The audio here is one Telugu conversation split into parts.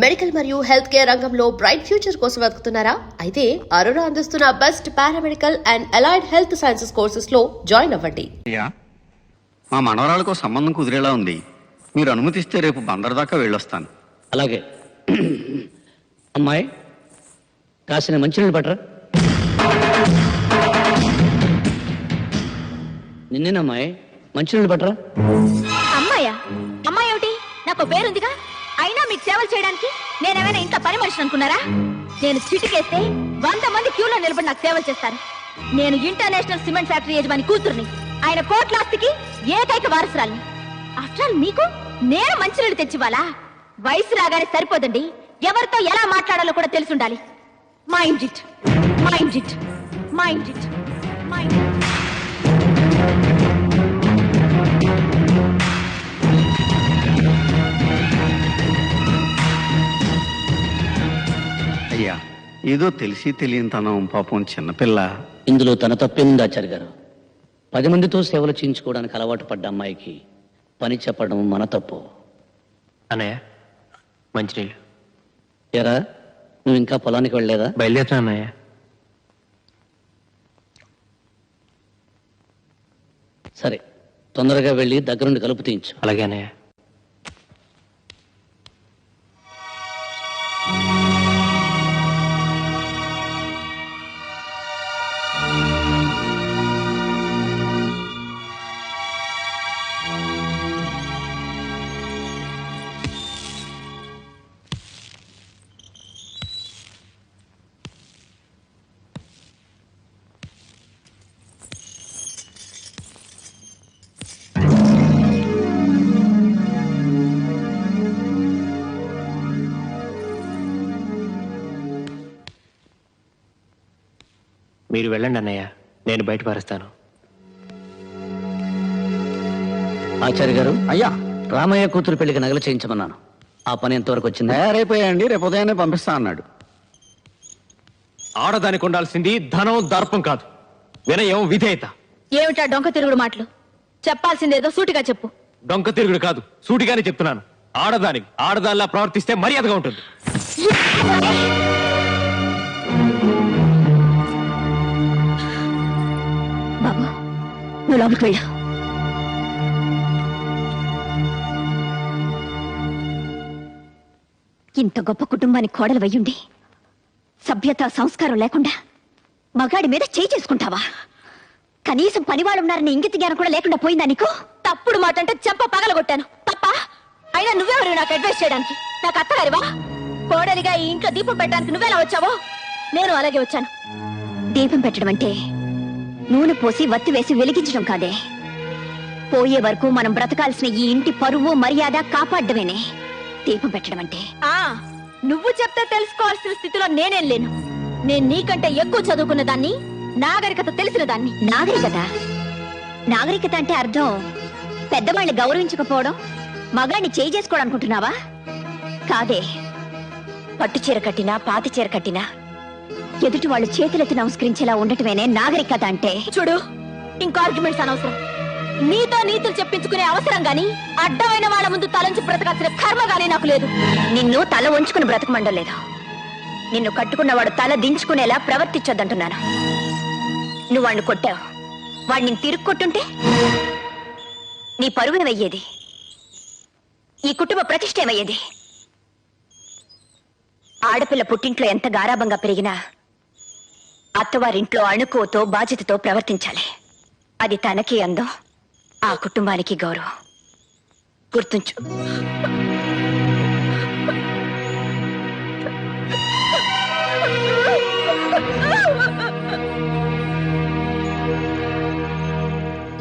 మెడికల్ మరియు హెల్త్ కేర్ రంగంలో బ్రైట్ ఫ్యూచర్ కోసం వెతుకుతున్నారా? అయితే అరోరా అందిస్తున్న best paramedical and allied health sciences courses లో జాయిన్ అవ్వండి. మా మనవరాలకు సంబంధం కుదిరేలా ఉంది. మీరు అనుమతిస్తే రేపు బందర్ దాకా వెళ్ళొస్తాను. అలాగే. అమ్మాయి కాసిన మంచినీళ్ళు పట్టరా. నిన్నేనమ్మాయి మంచినీళ్ళు పట్టరా. అమ్మాయా? అమ్మాయి ఏమిటి? నాకు పేరుందిగా. అయినా మీకు సేవలు చేయడానికి నేనేమైనా ఇంత పని మనిషిని అనుకున్నారా? నేను చిటికేస్తే 100 మంది క్యూలో నిలబడి నాకు సేవలు చేస్తాను. నేను ఇంటర్నేషనల్ సిమెంట్ ఫ్యాక్టరీ యజమాని కూతుర్ని, ఆయన కోట్లాస్తికి ఏకైక వారసురాల్ని. ఆఫ్టర్ ఆల్ మీకు నేను మంచినీళ్ళు తెచ్చివ్వాలా? వయసు రాగానే సరిపోదండి, ఎవరితో ఎలా మాట్లాడాలో కూడా తెలుసుండాలి. Mind it, mind it, mind it, mind it. అయ్యా, ఏదో తెలిసి తెలియనితనం, పాపం చిన్నపిల్ల. ఇందులో తన తప్పేముంది ఆచార్య గారు? 10 మందితో సేవలు చేయించుకోవడానికి అలవాటు పడ్డ అమ్మాయికి పని చెప్పడం మన తప్పు. అన్నయ్య మంచినీళ్ళు. ఎరా, నువ్వు ఇంకా పొలానికి వెళ్ళలేదా? బయలుదేరుతున్నా అన్నయ్య. సరే, తొందరగా వెళ్ళి దగ్గరుండి కలుపు తీయించు. అలాగే అన్నయ్య. మీరు వెళ్ళండి అన్నయ్య, నేను బయట పారేస్తాను. ఆచార్య గారు, అయ్యా, రామయ్య కూతురు పెళ్లికి నగలు చేయించమన్నాను. ఆ పని ఎంతవరకు వచ్చింది? తయారైపోయాయండి, రేపు ఉదయాన్నే పంపిస్తా అన్నాడు. ఆడదానికి ఉండాల్సింది ధనం, దర్పం కాదు, వినయం, విధేయత. ఏమిటా డొంక తిరుగుడు మాటలు? చెప్పాల్సిందేదో సూటిగా చెప్పు. డొంక తిరుగుడు కాదు, సూటిగానే చెప్తున్నాను. ఆడదానిలా ప్రవర్తిస్తే మర్యాదగా ఉంటుంది. బాబు, నువ్వు లోపలికి వెళ్ళు. ఇంత గొప్ప కుటుంబానికి కోడలు వయ్యుండి సభ్యత, సంస్కారం లేకుండా మగాడి మీద చేయి చేసుకుంటావా? కనీసం పనివాళ్ళు ఉన్నారని ఇంగిత జ్ఞానం కూడా లేకుండా పోయిందా నీకు? తప్పుడు మాట అంటే చెంప పగలగొట్టాను. తప్ప? అయినా నువ్వెవరు నాకు అడ్వైస్ చేయడానికి? నాకు అత్తగారివా? కోడలిగా ఈ ఇంట్లో దీపం పెట్టడానికి నువ్వెలా వచ్చావో నేను అలాగే వచ్చాను. దీపం పెట్టడం అంటే నూనె పోసి వత్తి వేసి వెలిగించడం కాదే. పోయే వరకు మనం బ్రతకాల్సిన ఈ ఇంటి పరువు, మర్యాద కాపాడమేనే దీపం పెట్టడం అంటే. నువ్వు చెప్తే తెలుసుకోవాల్సిన స్థితిలో నేనేం లేను. నేను నీకంటే ఎక్కువ చదువుకున్న దాన్ని, నాగరికత తెలిసిన దాన్ని. నాగరికత అంటే అర్థం పెద్దవాళ్ళని గౌరవించకపోవడం, మగాన్ని చేయి చేసుకోవడం అనుకుంటున్నావా? కాదే. పట్టు చీర కట్టినా, పాతి చీర కట్టినా ఎదుటి వాళ్ళు చేతులెత్తి నమస్కరించేలా ఉండటమేనే నాగరికత అంటే. చూడు, ఇంకో ఆర్గ్యుమెంట్స్ అనవసరం. నీతో నీతులు చెప్పించుకునే అవసరం గాని, అడ్డమైన వాళ్ళ ముందు తలంచి బ్రతకాల్సిన కర్మ గానీ నాకు లేదు. నిన్ను తల వంచుకుని బ్రతకమండం లేదు. నిన్ను కట్టుకున్నవాడు తల దించుకునేలా ప్రవర్తించొద్దంటున్నాను. నువ్వు వాడిని కొట్టావు, వాడిని తిరుగు కొట్టుంటే నీ పరువేమయ్యేది? ఈ కుటుంబ ప్రతిష్ఠ ఏమయ్యేది? ఆడపిల్ల పుట్టింట్లో ఎంత గారాబంగా పెరిగినా అత్తవారింట్లో అణుకువతో, బాధ్యతతో ప్రవర్తించాలి. అది తనకి అందం, ఆ కుటుంబానికి గౌరవం. గుర్తుంచు.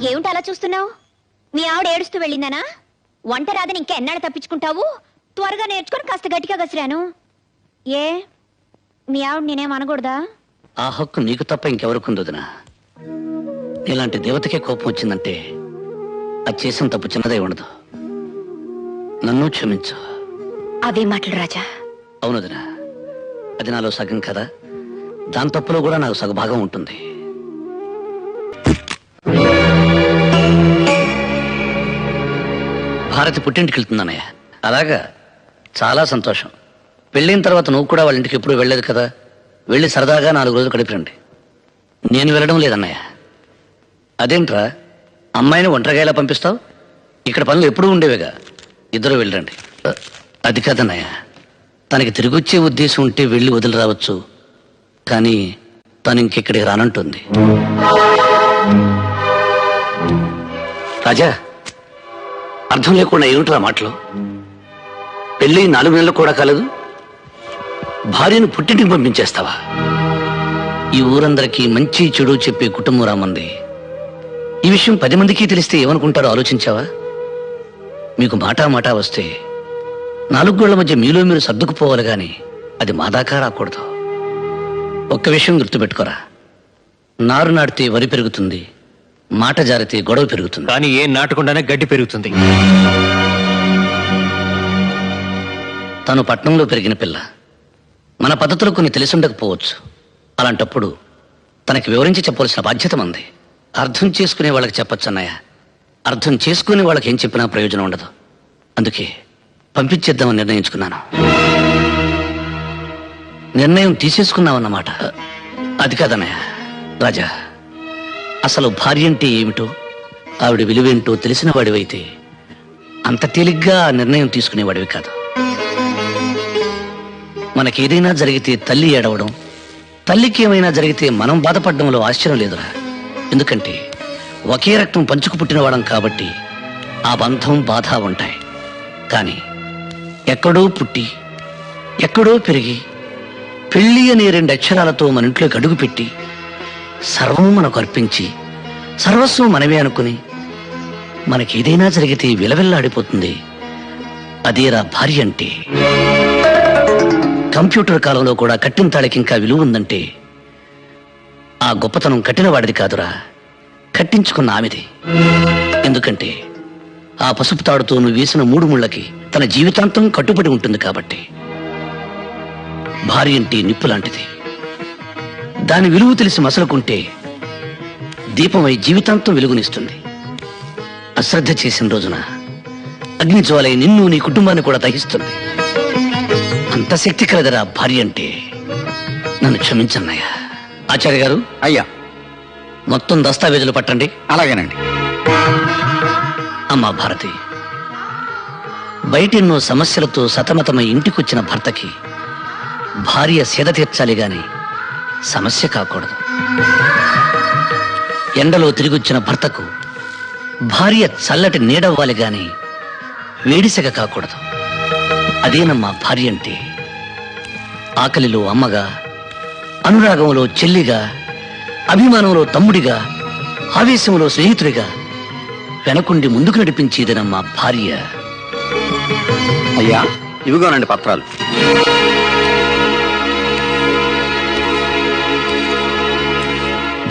ఏమిటి అలా చూస్తున్నావు? మీ ఆవిడ ఏడుస్తూ వెళ్ళిందనా? వంట రాదని ఇంకా ఎన్నాళ్ళు తప్పించుకుంటావు? త్వరగా నేర్చుకొని కాస్త గట్టిగా గసిరాను. ఏ, మీ ఆవిడ నేనేం అనకూడదా? ఆ హక్కు నీకు తప్ప ఇంకెవరుకుందోదినా? ఇలాంటి దేవతకే కోపం వచ్చిందంటే అది చేసిన తప్పు చిన్నదే ఉండదు. నన్ను క్షమించు. అవే మాటలు రాజా. అవునదినా, అది నాలో సగం కదా. దాని తప్పులో కూడా నాకు సగభాగం ఉంటుంది. భారతి పుట్టింటికి వెళ్తుందన్నయ్య. అలాగా, చాలా సంతోషం. పెళ్ళైన తర్వాత నువ్వు కూడా వాళ్ళ ఇంటికి ఎప్పుడు వెళ్ళలేదు కదా, వెళ్ళి సరదాగా 4 రోజులు గడిపిరండి. నేను వెళ్ళడం లేదన్నయ్య. అదేంట్రా, అమ్మాయిని ఒంటరిగా ఎలా పంపిస్తావు? ఇక్కడ పనులు ఎప్పుడూ ఉండేవిగా, ఇద్దరు వెళ్ళండి. అది కాదన్నయ్య, తనకి తిరిగి వచ్చే ఉద్దేశం ఉంటే వెళ్ళి వదిలి రావచ్చు, కానీ తను ఇంకెక్కడికి రానంటుంది. రాజా, అర్థం లేకుండా ఏమిట్రా మాటలు? పెళ్ళి 4 నెలలు కూడా కాలేదు, భార్యను పుట్టింటికి పంపించేస్తావా? ఈ ఊరందరికీ మంచి చెడు చెప్పే కుటుంబం రామంది. ఈ విషయం 10 మందికి తెలిస్తే ఏమనుకుంటారో ఆలోచించావా? మీకు మాటా వస్తే 4 గోళ్ల మధ్య మీలో మీరు సర్దుకుపోవాలి గాని అది మా దాకా రాకూడదు. ఒక్క విషయం గుర్తుపెట్టుకోరా, నారు నాటితే వరి పెరుగుతుంది, మాట జారితే గొడవ పెరుగుతుంది. కానీ ఏం నాటకుండానే గడ్డి పెరుగుతుంది. తను పట్నంలో పెరిగిన పిల్ల, మన పద్ధతులు కొన్ని తెలిసుండకపోవచ్చు. అలాంటప్పుడు తనకి వివరించి చెప్పవలసిన బాధ్యత మంది. అర్థం చేసుకునే వాళ్ళకి చెప్పొచ్చు అన్నయ్య, అర్థం చేసుకునే వాళ్ళకి ఏం చెప్పినా ప్రయోజనం ఉండదు. అందుకే పంపించేద్దామని నిర్ణయించుకున్నాను. నిర్ణయం తీసేసుకున్నావన్నమాట. అది కాదన్నయ్య. రాజా, అసలు భార్య అంటే ఏమిటో, ఆవిడ విలువేంటో తెలిసిన వాడివైతే అంత తేలిగ్గా ఆ నిర్ణయం తీసుకునేవాడివి కాదు. మనకేదైనా జరిగితే తల్లి ఏడవడం, తల్లికి ఏమైనా జరిగితే మనం బాధపడడంలో ఆశ్చర్యం లేదురా. ఎందుకంటే ఒకే రక్తం పంచుకు పుట్టినవాడం కాబట్టి ఆ బంధం బాధ ఉంటాయి. కానీ ఎక్కడో పుట్టి ఎక్కడో పెరిగి పెళ్లి అనే 2 అక్షరాలతో మన ఇంట్లోకి అడుగుపెట్టి సర్వం మనకు అర్పించి సర్వస్వం మనమే అనుకుని మనకేదైనా జరిగితే విలవిల్లాడిపోతుంది. అదేరా భార్య అంటే. కంప్యూటర్ కాలంలో కూడా కట్టిన తాళికి ఇంకా విలువ ఉందంటే ఆ గొప్పతనం కట్టిన వాడిది కాదురా, కట్టించుకున్న ఆమెది. ఎందుకంటే ఆ పసుపు తాడుతో నువ్వు వేసిన 3 ముళ్ళకి తన జీవితాంతం కట్టుబడి ఉంటుంది కాబట్టి. భార్య అంటే నిప్పు లాంటిది. దాని విలువ తెలిసి మసలుకుంటే దీపమై జీవితాంతం వెలుగునిస్తుంది. అశ్రద్ధ చేసిన రోజున అగ్ని జ్వాలై నిన్ను నీ కుటుంబాన్ని కూడా దహిస్తుంది. అంత శక్తి కలదరా భార్య అంటే. నన్ను క్షమించన్నయ్యా. ఆచార్య గారు, అయ్యా, మొత్తం దస్తావేజులు పట్టండి. అలాగేనండి. అమ్మా భారతి, బయటెన్నో సమస్యలతో సతమతమై ఇంటికొచ్చిన భర్తకి భార్య సేద తీర్చాలి గాని సమస్య కాకూడదు. ఎండలో తిరిగొచ్చిన భర్తకు భార్య చల్లటి నీడవ్వాలి గాని వేడిసెగ కాకూడదు. అదేనమ్మా భార్య అంటే. ఆకలిలో అమ్మగా, అనురాగంలో చెల్లిగా, అభిమానంలో తమ్ముడిగా, ఆవేశంలో స్నేహితుడిగా వెనకుండి ముందుకు నడిపించేదనమ్మా భార్య. అయ్యా, ఇవిగోనండి పత్రాలు.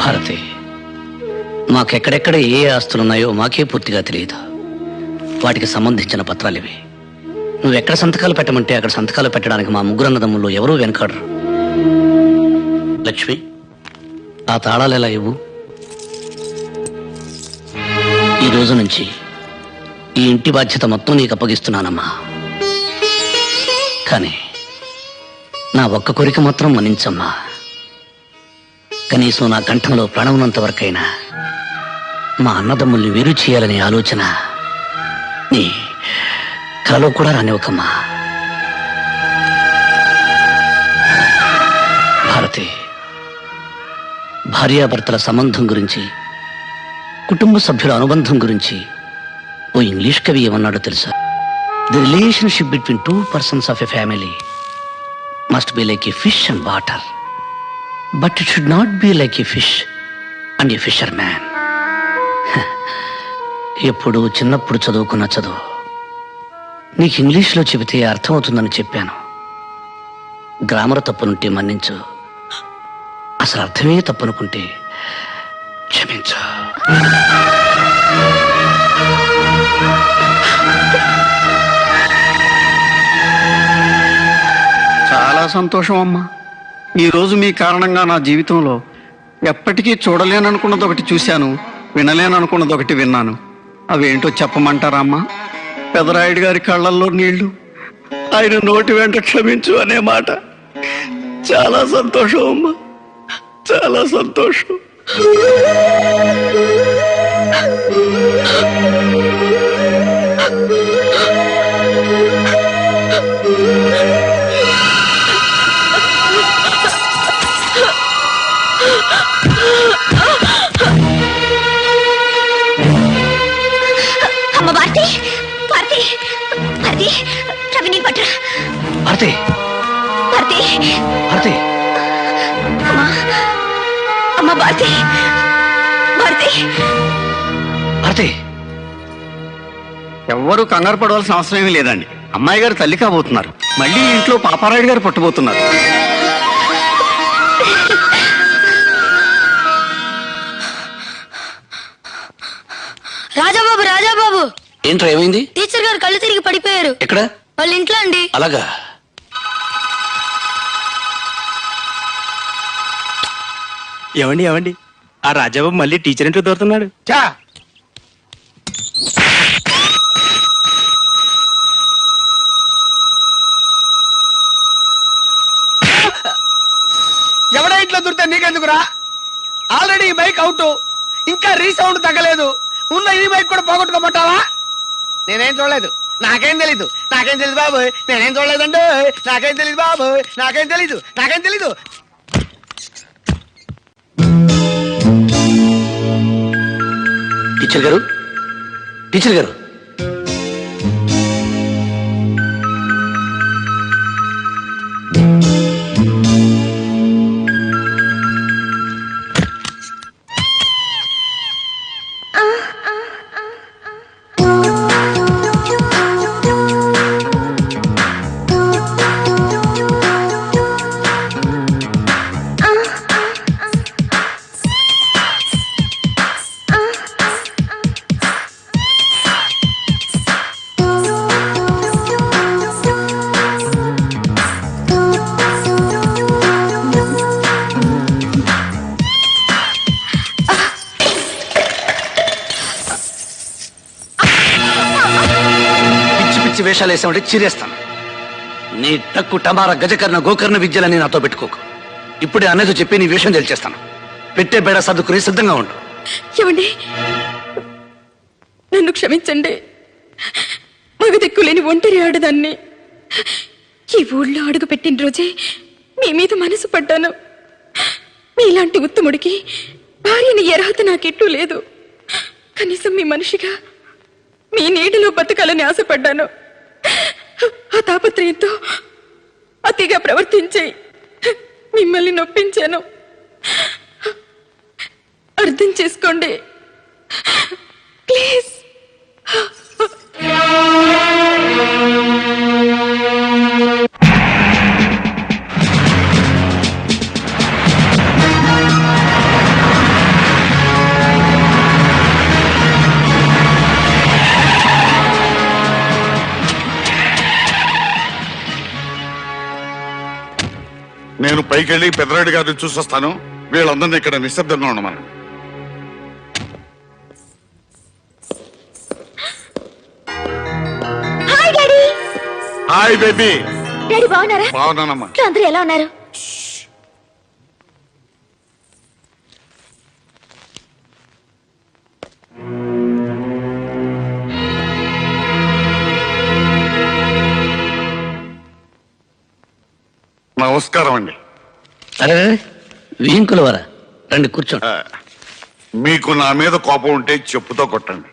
భారతి, మాకెక్కడెక్కడ ఏ ఆస్తులున్నాయో మాకే పూర్తిగా తెలియదు. వాటికి సంబంధించిన పత్రాలు ఇవి. నువ్వెక్కడ సంతకాలు పెట్టమంటే అక్కడ సంతకాలు పెట్టడానికి మా 3 అన్నదమ్ముల్లో ఎవరూ వెనకాడరు. లక్ష్మి, ఆ తాళాలు ఎలా ఇవ్వు. ఈ రోజు నుంచి ఈ ఇంటి బాధ్యత మొత్తం నీకు అప్పగిస్తున్నానమ్మా. కానీ నా ఒక్క కోరిక మాత్రం మన్నించమ్మా. కనీసం నా కంఠంలో ప్రాణం ఉన్నంత వరకైనా మా అన్నదమ్ముల్ని వేరు చేయాలనే ఆలోచన నీ కలలో కూడా రానివ్వకమ్మా. భారతి, భార్యాభర్తల సంబంధం గురించి, కుటుంబ సభ్యుల అనుబంధం గురించి ఓ ఇంగ్లీష్ కవి ఏమన్నాడో తెలుసా? The relationship between 2 persons of a family must be like a fish and water, but it should not be like a fish and a fissure man. ఎప్పుడు చిన్నప్పుడు చదువుకున్న చదువు నీకు ఇంగ్లీష్లో చెబితే అర్థమవుతుందని చెప్పాను. గ్రామర్ తప్పునుంటే మన్నించు, అసలు అర్థమే తప్పనుకుంటే క్షమించు. చాలా సంతోషం అమ్మా. ఈరోజు మీ కారణంగా నా జీవితంలో ఎప్పటికీ చూడలేననుకున్నది ఒకటి చూశాను, వినలేననుకున్నది ఒకటి విన్నాను. అవేంటో చెప్పమంటారా అమ్మా? పెదరాయుడు గారి కళ్ళల్లో నీళ్లు, ఆయన నోటి వెంట క్షమించు అనే మాట చాలా సంతోషం అమ్మా, చాలా సంతోషం. అమ్మ భారతి, భారతి, భారతి, రవి నీ పట్టు. భారతి, భారతి, భారతి, అమ్మా, అమ్మ భారతి, భారతి. భారతి. ఎవ్వరూ కంగారు పడవలసిన అవసరం ఏమీ లేదండి. అమ్మాయి గారు తల్లి కాబోతున్నారు. మళ్ళీ ఇంట్లో పాపారాయుడు గారు పుట్టబోతున్నారు. రాజాబాబు, రాజాబాబు, ఏంట్రా ఏమైంది? టీచర్ గారు కళ్ళు తిరిగి పడిపోయారు. ఎక్కడ? వాళ్ళ ఇంట్లో అండి. అలాగా? ఏమండి ఆ రాజాబాబు మళ్ళీ టీచర్ ఇంట్లో దొరుకుతున్నాడు. ఎవడ ఇంట్లో దొరికితే నీకెందుకురా? ఆల్రెడీ ఈ బైక్ అవుట్, ఇంకా రీసౌండ్ తగ్గలేదు. ఉన్న ఈ బైక్ కూడా పోగొట్టుకోమంటావా? నేనేం చూడలేదు, నాకేం తెలీదు, నాకేం తెలీదు బాబు, నేనేం చూడలేదండి, నాకేం తెలీదు బాబు, నాకేం తెలీదు, నాకేం తెలీదు. టీచర్ గారు, టీచర్ గారు, వేషాలు వేసామంటే చీరేస్తాను. నీ టక్కు టమారా గజకర్ణ గోకర్ణ విద్యలని నాతో పెట్టుకోకు. ఇప్పుడే అన్నయ్యతో చెప్పి నీ వేషం తెలిచేస్తాను. పెట్టే బేడ సర్దుకుని సిద్ధంగా ఉండు. ఏమండి, నన్ను క్షమించండి. మగ దిక్కులేని ఒంటరి ఆడదాన్ని. ఈ ఊళ్ళో అడుగు పెట్టిన రోజే మీ మీద మనసు పడ్డాను. మీలాంటి ఉత్తముడికి భార్యని ఎరహత నాకెట్లు లేదు. కనీసం మీ మనిషిగా మీ నీటిలో బతకాలని ఆశపడ్డాను. ఆ తాపత్రయంతో అతిగా ప్రవర్తించి మిమ్మల్ని నొప్పించాను. అర్థం చేసుకోండి ప్లీజ్. నేను పైకెళ్ళి పెద్దరాయుడు గారిని చూసొస్తాను. వీళ్ళందరినీ ఇక్కడ నిశ్శబ్దంగా ఉండమని. Hi daddy. Hi baby. Daddy బాగున్నారా? బాగున్నానమ్మా. అందరూ ఎలా ఉన్నారు? నమస్కారం అండి. అరే విహింకుల వారా, రండి కూర్చోండి. మీకు నా మీద కోపం ఉంటే చెప్పుతో కొట్టండి,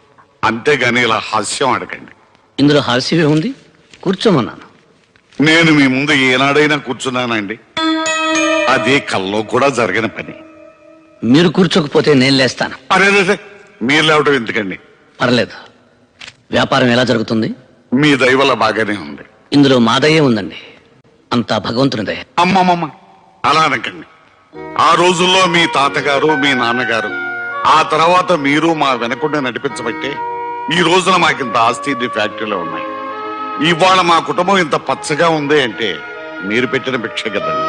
అంతేగాని ఇలా హాస్యం అడగండి. ఇందులో హాస్యమే ఉంది, కూర్చోమన్నాను. నేను మీ ముందు ఏనాడైనా కూర్చున్నానండి? అది కల్లో కూడా జరగని పని. మీరు కూర్చోకపోతే నేను లేస్తాను. అరే మీరు లేవటం ఎందుకండి? పర్లేదు. వ్యాపారం ఎలా జరుగుతుంది? మీ దయ వల్ల బాగానే ఉంది. ఇందులో మా దయే ఉందండి, అంతా భగవంతుని దయ. అమ్మమ్మమ్మ అలా అనకండి. ఆ రోజుల్లో మీ తాతగారు, మీ నాన్నగారు, ఆ తర్వాత మీరు మా వెనకుండా నడిపించబట్టే ఈ రోజున మాకింత ఆస్తి ఫ్యాక్టరీలో ఉన్నాయి. ఇవాళ మా కుటుంబం ఇంత పచ్చగా ఉంది అంటే మీరు పెట్టిన భిక్ష కదండి.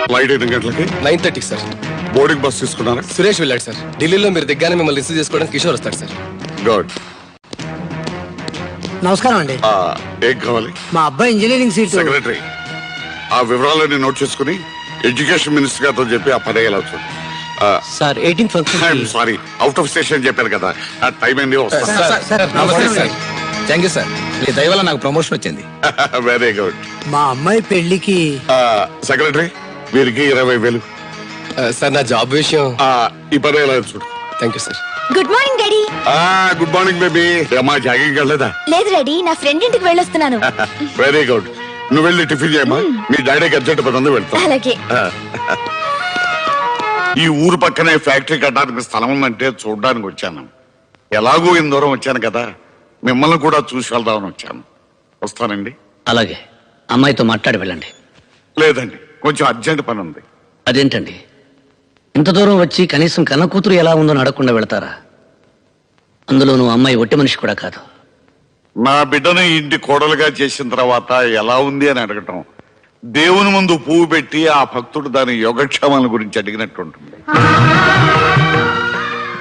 ఫ్లైట్ 8 గంటలకి 9:30 సార్. బోర్డింగ్ బస్ తీసుకున్నారా? సురేష్ వెళ్ళాడు సార్. ఢిల్లీలో మీరు దిగ్గానే మిమ్మల్ని రిసీవ్ చేసుకోవడానికి కిషోర్ వస్తాడు సార్. గుడ్. నమస్కారం అండి. ఏం కావాలి? మా అబ్బాయి ఇంజనీరింగ్ సీట్. సెక్రటరీ, ఆ వివరాలన్నీ నోట్ చేసుకుని ఎడ్యుకేషన్ మినిస్టర్ గారితో చెప్పి ఆ పని అయ్యేలా చూడండి. Sir 18th function. Sorry, out of station చెప్పారు కదా, ఆ టైం ఏంది వస్తా. థ్యాంక్ యూ సార్, మీ దయ వల్ల నాకు ప్రమోషన్ వచ్చింది. Very good. మా అమ్మాయి పెళ్లికి సెక్రటరీ, వీరికి 20,000. సార్ నా జాబ్ విషయం. ఈ పని అయ్యేలా చూడు. Thank you sir. Good morning daddy. Good morning baby. అమ్మా జాగింగ్ వెళ్ళలేదా? లేదు డాడీ, నా ఫ్రెండ్ ఇంటికి వెళ్ళొస్తున్నాను. Very good. నువ్వు వెళ్ళి టిఫిన్ చేయమ్మా, మీ డాడీకి అర్జెంట్ పని ఉంది, వెళ్తా. అలాగే. ఈ ఊరు పక్కనే ఫ్యాక్టరీ కట్టడానికి స్థలం ఉందంటే చూడడానికి వచ్చాను. ఎలాగూ ఇంత దూరం వచ్చాను కదా, మిమ్మల్ని కూడా చూసి వెళ్దామని వచ్చాను. వస్తానండి. అలాగే, అమ్మాయితో మాట్లాడి వెళ్ళండి. లేదండి, కొంచెం అర్జెంట్ పని ఉంది. అదేంటండి, ఇంత దూరం వచ్చి కనీసం కన్న కూతురు ఎలా ఉందో అడగకుండా వెళ్తారా? అందులో నువ్వు అమ్మాయి ఒట్టి మనిషి కూడా కాదు. నా బిడ్డను ఇంటి కోడలుగా చేసిన తర్వాత ఎలా ఉంది అని అడగటం, దేవుని ముందు పువ్వు పెట్టి ఆ భక్తుడు దాని యోగక్షేమాల గురించి అడిగినట్టు ఉంటుంది.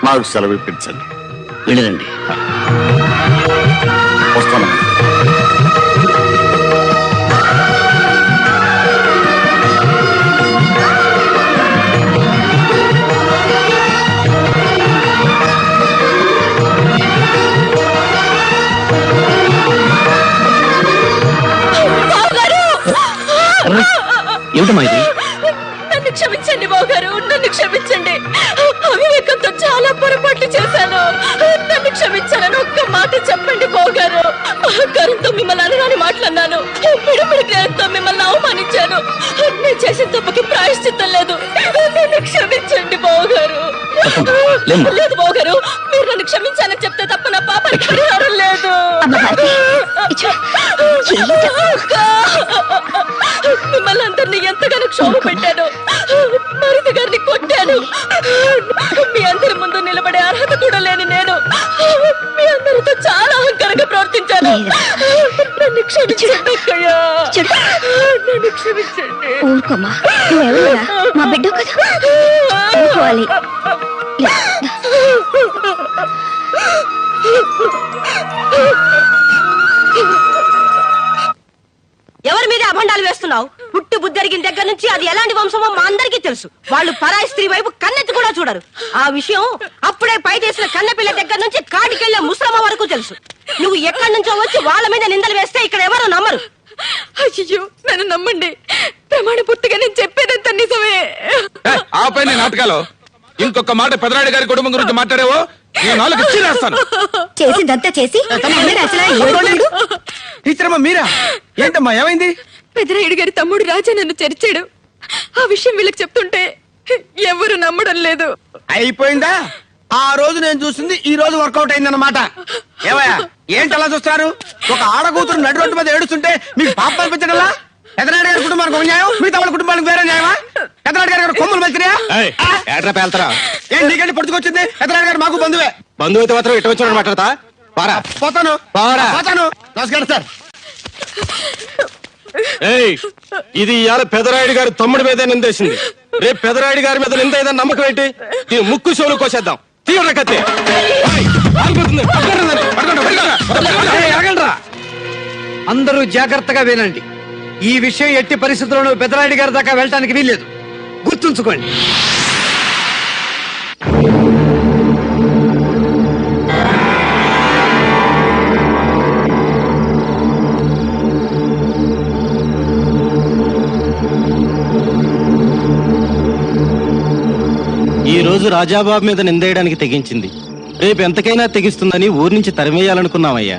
నాకు సెలవు ఇప్పించండి. వెళ్ళిరండి. వస్తాను. ఏమిటమ్మా ఇది? నన్ను క్షమించండి బావగారు, నన్ను క్షమించండి. అవివేకంతో చాలా పొరపాట్లు చేశాను. నన్ను క్షమించాలని ఒక్క మాట చెప్పండి బావగారు. అహంకారంతో మిమ్మల్ని అనరాని మాట్లాడినాను. పిడిపిడి జ్ఞానంతో మిమ్మల్ని అవమానించాను. నేను చేసిన తప్పకి ప్రాయశ్చిత్తం లేదు. నన్ను క్షమించండి బావగారు. లేదు బావగారు, మీరు నన్ను క్షమించాలని చెప్తే తప్ప నా పాపానికి పరిహారం లేదు. మిమ్మల్ని అందరినీ ఎంతగానో క్షోభ పెట్టాను. మరిది గారిని కొట్టాను. మీ అందరి ముందు నిలబడే అర్హత కూడా లేని నేను మీ అందరితో చాలా అహంకారంగా ప్రవర్తించాను. నన్ను క్షమించండి అక్కయ్య, నన్ను క్షమించండి. ఊరుకోమ్మా, నువ్వెవరురా? మా బిడ్డ కదా, ఊరుకోవాలి. ఎవరి మీద అభండాలు వేస్తున్నావు? పుట్టి బుద్ధరిగిన దగ్గర నుంచి అది ఎలాంటి వంశమో మా అందరికీ తెలుసు. వాళ్ళు పరాయి స్త్రీ వైపు కన్నెత్తి కూడా చూడరు. ఆ విషయం అప్పుడే పై చేసిన కన్నెపిల్ల దగ్గర నుంచి కాటికెళ్లే ముసలమ్మ వరకు తెలుసు. నువ్వు ఎక్కడి నుంచో వచ్చి వాళ్ళ మీద నిందలు వేస్తే ఇక్కడ ఎవరు నమ్మరు. అయ్యో, నన్ను నమ్మండి. ప్రమాణ పూర్తిగా నేను చెప్పేదంతా నిజమే. ఆపై నాటకాలు ఇంకొక మాట పెదరాడి గారి కుటుంబం గురించి మాట్లాడేవో నాలుగు ఇచ్చిరేస్తాను. చేసిందంతా చేసి టీచర్ అమ్మా మీరా? ఏంటమ్మా ఏమైంది? పెదరాయుడు గారి తమ్ముడు రాజా నన్ను చేర్చాడు. ఆ విషయం వీళ్ళకి చెప్తుంటే ఎవరు నమ్మడం లేదు. అయిపోయిందా? ఆ రోజు నేను చూసింది ఈ రోజు వర్కౌట్ అయిందన్నమాట. ఏమయ్యా, ఏంటి అలా చూస్తారు? ఒక ఆడకూతురు నడి రోడ్డు మీద ఏడుస్తుంటే మీకు పాప అనిపించడంలా? పెదనాయుడు గారి కుటుంబానికి ఒక న్యాయం, మిగతా వాళ్ళ కుటుంబానికి వేరే న్యాయమా? పెదనాయుడు గారి కొమ్ములు మంచిగా ఏం నీకంటే పడుచుకొచ్చింది? పెదనాయుడు గారు మాకు బంధువే. బంధువు అయితే మాత్రం ఇటు వచ్చి మాట్లాడతా. పోతాను. నమస్కారం సార్. ఇది ఇవాళ పెదరాయుడు గారి తమ్ముడి మీద నిందేసింది. రేపు పెదరాయుడు గారి మీద నింద ఏదైనా నమ్మకం ఏంటి? దీని ముక్కు షోలు కోసేద్దాం. తీవ్ర కత్తి అందరూ జాగ్రత్తగా వినండి. ఈ విషయం ఎట్టి పరిస్థితుల్లోనూ పెదరాయుడు గారి దాకా వెళ్ళటానికి వీల్లేదు. గుర్తుంచుకోండి. ఈ రోజు రాజాబాబు మీద నిందేయడానికి తెగించింది. రేపు ఎంతకైనా తెగిస్తుందని ఊరి నుంచి తరిమేయాలనుకున్నామయ్యా.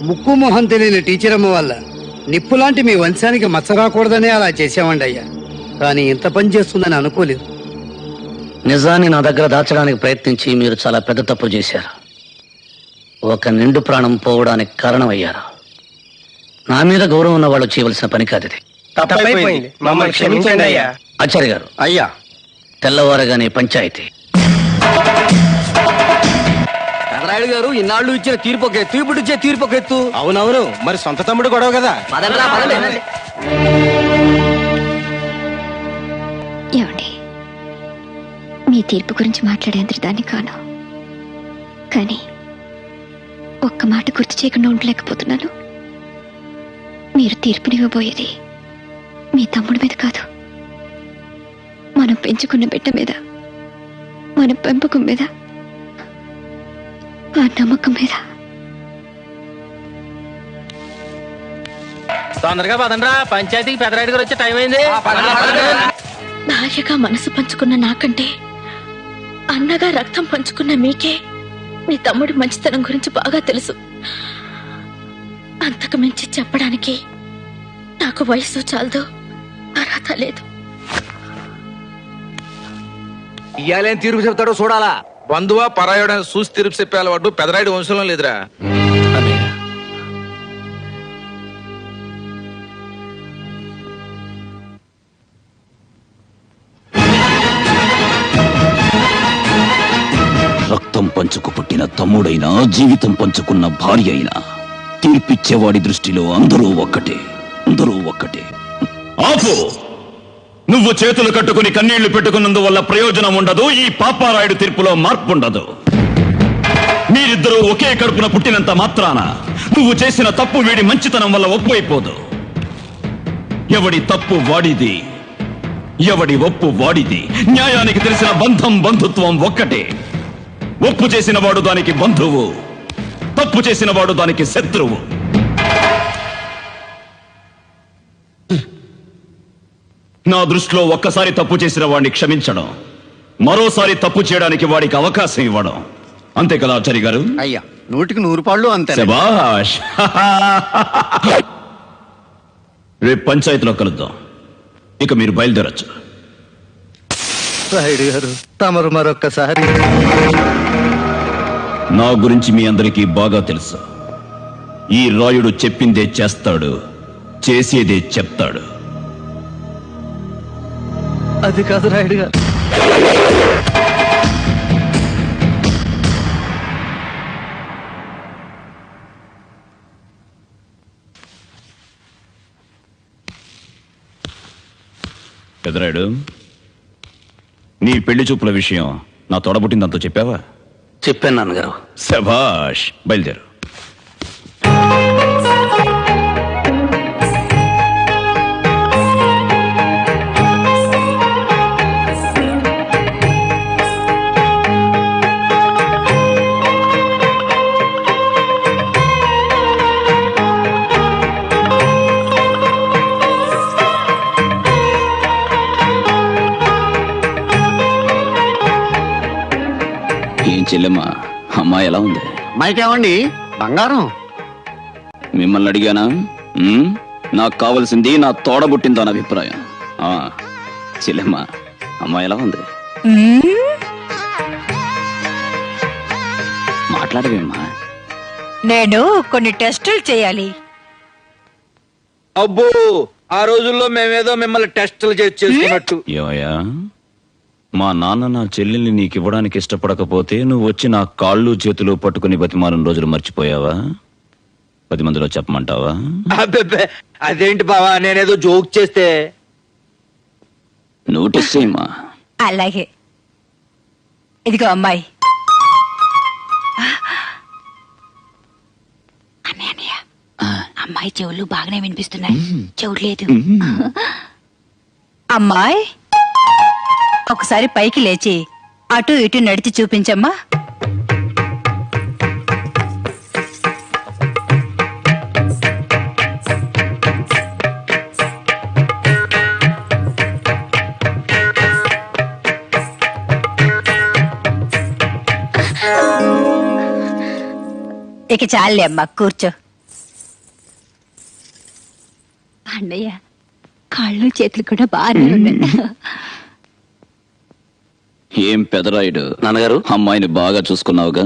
ముక్కు మొహం తెలియని టీచర్ అమ్మ వల్ల నిప్పులాంటి మీ వంశానికి మచ్చ రాకూడదనే అలా చేసామండి అయ్యా. కానీ ఇంత పని చేస్తుందని అనుకోలేదు. నిజాన్ని నా దగ్గర దాచడానికి ప్రయత్నించి మీరు చాలా పెద్ద తప్పు చేశారు. ఒక నిండు ప్రాణం పోవడానికి కారణమయ్యారు. నా మీద గౌరవం ఉన్న వాళ్ళు చేయవలసిన పని కాదు ఇది. మమ్మల్ని క్షమించండి అయ్యా. ఆచార్య గారు, అయ్యా తెల్లవారగానే పంచాయతీ. పెదరాయుడు గారు ఇన్నాళ్ళు ఇచ్చిన తీర్పు ఒక ఎత్తు, ఇప్పుడు ఇచ్చే తీర్పు ఒక ఎత్తు. అవునవును, మరి సొంత తమ్ముడు గొడవ కదా. ఏమండి, మీ తీర్పు గురించి మాట్లాడేంత దాన్ని కాను. కానీ ఒక్క మాట గుర్తు చేయకుండా ఉండలేకపోతున్నాను. మీరు తీర్పునివ్వబోయేది మీ తమ్ముడి మీద కాదు, మనం పెంచుకున్న బిడ్డ మీద, మన పెంపకం మీద, ఆ నమ్మకం మీద. తొందరగా పదండ్రా, పంచాయతీకి పెదరాయుడు గారు వచ్చే టైం అయింది. భార్యగా మనసు పంచుకున్న నాకంటే అన్నగా రక్తం పంచుకున్న మీకే మీ తమ్ముడి మంచితనం గురించి బాగా తెలుసు. అంతకు మించి చెప్పడానికి నాకు వయసు చాలదు, అర్హత లేదు. ఇయ్యాలేం తీర్పు చెప్తాడో చూడాలా. బంధువా పరాయుడని చూసి తిరుపు చెప్పే అలవాటు పెదరాయుడు వంశంలో లేదురా. రక్తం పంచుకు పుట్టిన తమ్ముడైనా, జీవితం పంచుకున్న భార్య అయినా తీర్పిచ్చేవాడి దృష్టిలో అందరూ ఒక్కటే, అందరూ ఒక్కటే. ఆపు! నువ్వు చేతులు కట్టుకుని కన్నీళ్లు పెట్టుకున్నందువల్ల ప్రయోజనం ఉండదు. ఈ పాపారాయుడు తీర్పులో మార్పు ఉండదు. మీరిద్దరూ ఒకే కడుపున పుట్టినంత మాత్రాన నువ్వు చేసిన తప్పు వీడి మంచితనం వల్ల ఒప్పైపోదు. ఎవడి తప్పు వాడిది, ఎవడి ఒప్పు వాడిది. న్యాయానికి తెలిసిన బంధం, బంధుత్వం ఒక్కటే. ఒప్పు చేసిన వాడు దానికి బంధువు, తప్పు చేసిన వాడు దానికి శత్రువు. నా దృష్టిలో ఒక్కసారి తప్పు చేసిన వాడిని క్షమించడం, మరోసారి తప్పు చేయడానికి వాడికి అవకాశం ఇవ్వడం. అంతే కదా ఆచార్య గారు? అయ్యా, 100కి 100 అంతే. శభాష్. రేపు పంచాయతీలో కలుద్దాం. ఇక మీరు బయలుదేరచ్చు. రాయుడు గారు, తమరు మరొక్కసారి. నా గురించి మీ అందరికీ బాగా తెలుసు. ఈ రాయుడు చెప్పిందే చేస్తాడు, చేసేదే చెప్తాడు. అది కాదు రాయుడు గారు. పెదరాయుడు, నీ పెళ్లి చూపుల విషయం నా తోడబుట్టిందంతా చెప్పావా? చెప్పాను నాన్నగారు. శభాష్, బయలుదేరు. ఏం చెల్లెమ్మా, అమ్మాయి ఎలా ఉంది? మైకేమండి బంగారం? మిమ్మల్ని అడిగానా? నాకు కావలసింది నా తోడబుట్టిందని అభిప్రాయం. చెల్లెమ్మా, అమ్మాయి ఎలా ఉంది? మాట్లాడవేమ్మా. నేను కొన్ని టెస్టులు చేయాలి. అబ్బో, ఆ రోజుల్లో మేమేదో మిమ్మల్ని టెస్టులు చేసుకున్నట్టు. ఏమయ్యా, మా నాన్న నా చెల్లెల్ని నీకు ఇవ్వడానికి ఇష్టపడకపోతే నువ్వు వచ్చి నా కాళ్ళు చేతులు పట్టుకుని బతిమాలిన రోజులు మర్చిపోయావా? 10 మందిలో చెప్పమంటావా? అబ్బే, అదేంటి బావా, నేనేదో జోక్ చేస్తే. నోటీస్ చేయమ్మా. అలాగే, ఇదిగో అమ్మాయి. అన్నయ్య, అమ్మాయి చెవులు బాగానే వినిపిస్తున్నాయి, చెవులు లేదు. అమ్మాయి, ఒకసారి పైకి లేచి అటు ఇటు నడిచి చూపించమ్మా. ఇక చాలే అమ్మా, కూర్చో. అన్నయ్య, కాళ్ళు చేతులు కూడా బాగానే ఉన్నాయి. ఏం పెదరాయుడు, నాన్నగారు, అమ్మాయిని బాగా చూసుకున్నావుగా?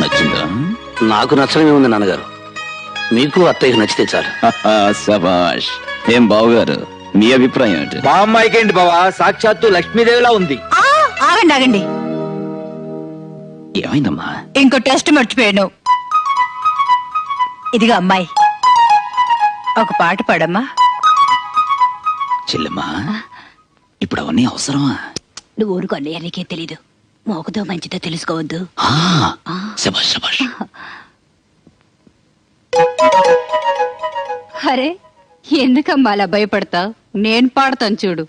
నచ్చిందా? నాకు నచ్చడమే ఉంది నాన్నగారు. మీకు అత్తయ్యకి నచ్చితే చాలు. శభాష్. ఏం బావగారు, మీ అభిప్రాయం ఏంటి? మా అమ్మాయికి ఏంటి బావా, సాక్షాత్తు లక్ష్మీదేవిలా ఉంది. ఆగండి ఆగండి, ఏమైందమ్మా? ఇంకో టెస్ట్ మర్చిపోయాను. ఇదిగో అమ్మాయి, ఒక పాట పాడమ్మా. చెల్లెమ్మా, ఇప్పుడు అవన్నీ అవసరమా? నువ్వు ఊరుకో అన్నయ్య, నీకేం తెలీదు. మోకదో మంచిదో తెలుసుకోవద్దు. శబాష్ శబాష్. అరే ఎందుకమ్మా అలా భయపడతావు? నేను పాడతాను చూడు.